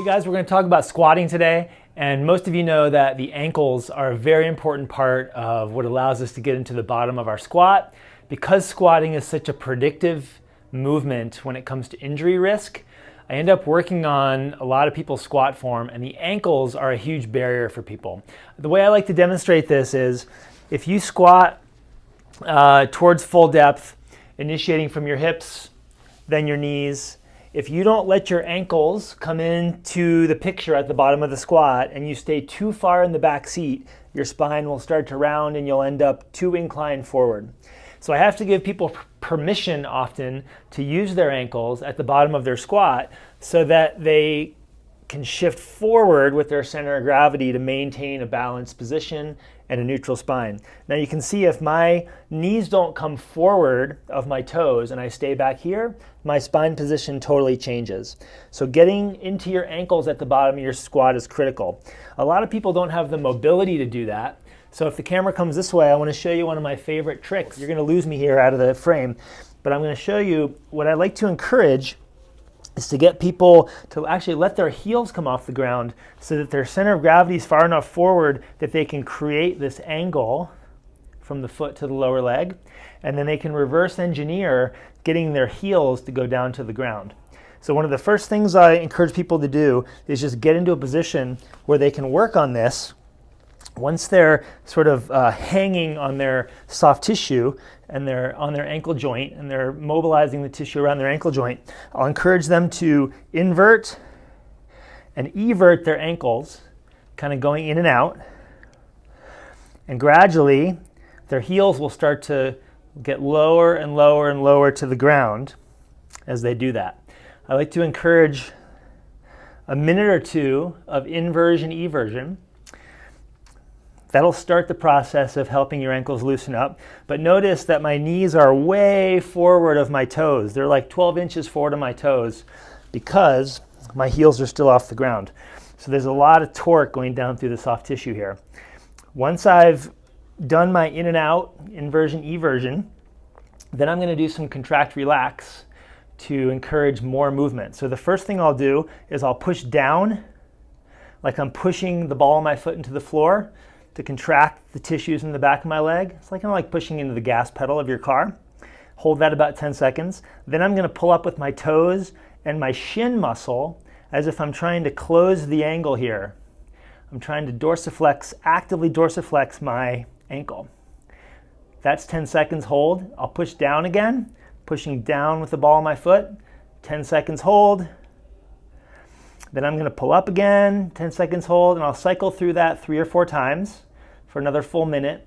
Hey guys, we're going to talk about squatting today, and most of you know that the ankles are a very important part of what allows us to get into the bottom of our squat. Because squatting is such a predictive movement when it comes to injury risk, I end up working on a lot of people's squat form, and the ankles are a huge barrier for people. The way I like to demonstrate this is if you squat towards full depth, initiating from your hips, then your knees. If you don't let your ankles come into the picture at the bottom of the squat and you stay too far in the back seat, your spine will start to round and you'll end up too inclined forward. So I have to give people permission often to use their ankles at the bottom of their squat so that they can shift forward with their center of gravity to maintain a balanced position and a neutral spine. Now you can see if my knees don't come forward of my toes and I stay back here, my spine position totally changes. So getting into your ankles at the bottom of your squat is critical. A lot of people don't have the mobility to do that. So if the camera comes this way, I want to show you one of my favorite tricks. You're going to lose me here out of the frame, but I'm going to show you what I like to encourage is to get people to actually let their heels come off the ground so that their center of gravity is far enough forward that they can create this angle from the foot to the lower leg, and then they can reverse engineer getting their heels to go down to the ground. So one of the first things I encourage people to do is just get into a position where they can work on this. Once they're sort of hanging on their soft tissue and they're on their ankle joint and they're mobilizing the tissue around their ankle joint, I'll encourage them to invert and evert their ankles, kind of going in and out. And gradually, their heels will start to get lower and lower and lower to the ground as they do that. I like to encourage a minute or two of inversion, eversion. That'll start the process of helping your ankles loosen up. But notice that my knees are way forward of my toes. They're like 12 inches forward of my toes because my heels are still off the ground. So there's a lot of torque going down through the soft tissue here. Once I've done my in and out, inversion, eversion, then I'm going to do some contract relax to encourage more movement. So the first thing I'll do is I'll push down like I'm pushing the ball of my foot into the floor to contract the tissues in the back of my leg. It's like kind of like pushing into the gas pedal of your car. Hold that about 10 seconds. Then I'm going to pull up with my toes and my shin muscle as if I'm trying to close the angle here. I'm trying to dorsiflex, actively dorsiflex my ankle. That's 10 seconds hold. I'll push down again, pushing down with the ball of my foot. 10 seconds hold. Then I'm going to pull up again, 10 seconds hold, and I'll cycle through that 3 or 4 times for another full minute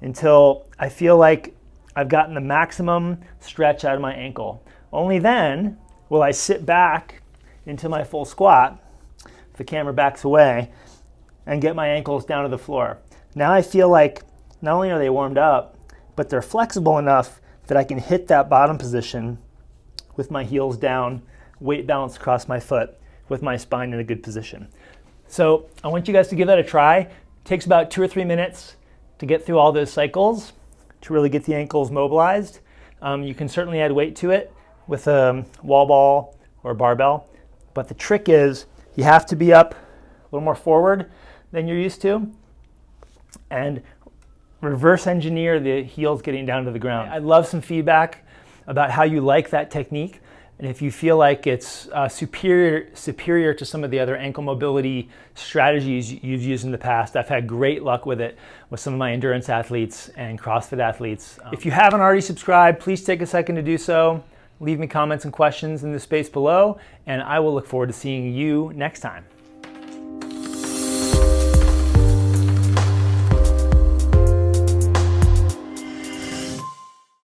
until I feel like I've gotten the maximum stretch out of my ankle. Only then will I sit back into my full squat, if the camera backs away, and get my ankles down to the floor. Now I feel like not only are they warmed up, but they're flexible enough that I can hit that bottom position with my heels down, weight balanced across my foot, with my spine in a good position. So I want you guys to give that a try. It takes about 2 or 3 minutes to get through all those cycles to really get the ankles mobilized. You can certainly add weight to it with a wall ball or a barbell, but the trick is you have to be up a little more forward than you're used to and reverse engineer the heels getting down to the ground. I'd love some feedback about how you like that technique. And if you feel like it's superior to some of the other ankle mobility strategies you've used in the past, I've had great luck with it with some of my endurance athletes and CrossFit athletes. If you haven't already subscribed, please take a second to do so. Leave me comments and questions in the space below, and I will look forward to seeing you next time.